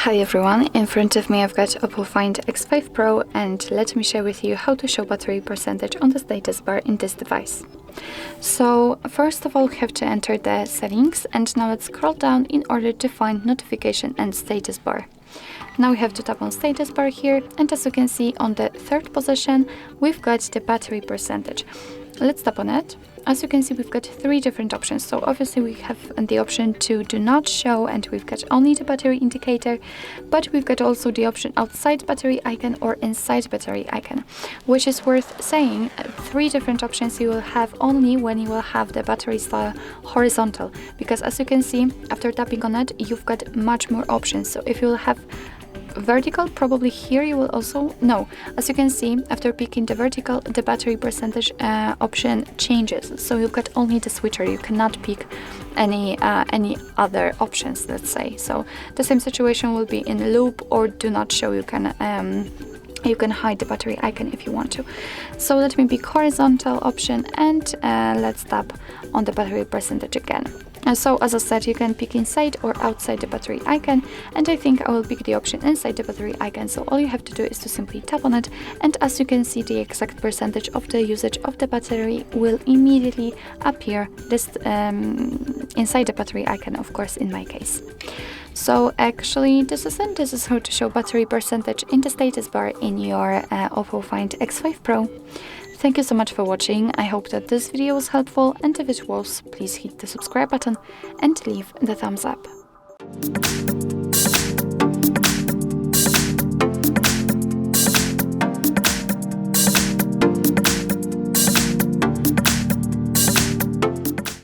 Hi everyone, in front of me I've got OPPO Find X5 Pro, and let me share with you how to show battery percentage on the status bar in this device. So first of all we have to enter the settings, and now let's scroll down in order to find notification and status bar. Now we have to tap on status bar here, and as you can see on the third position we've got the battery percentage. Let's tap on it. As you can see, we've got three different options. So obviously we have the option to do not show, and we've got only the battery indicator, but we've got also the option outside battery icon or inside battery icon, which is worth saying. Three different options you will have only when you will have the battery style horizontal, because as you can see, after tapping on it, you've got much more options. So if you will have vertical, probably here you will also as you can see, after picking the vertical, the battery percentage option changes, so you've got only the switcher. You cannot pick any other options, let's say. So the same situation will be in loop or do not show. You can hide the battery icon if you want to. So let me pick horizontal option, and let's tap on the battery percentage again. So as I said, you can pick inside or outside the battery icon, and I think I will pick the option inside the battery icon. So all you have to do is to simply tap on it, and as you can see, the exact percentage of the usage of the battery will immediately appear this inside the battery icon, of course, in my case. So actually this is it. This is how to show battery percentage in the status bar in your OPPO Find X5 Pro. Thank you so much for watching. I hope that this video was helpful, and if it was, please hit the subscribe button and leave the thumbs up.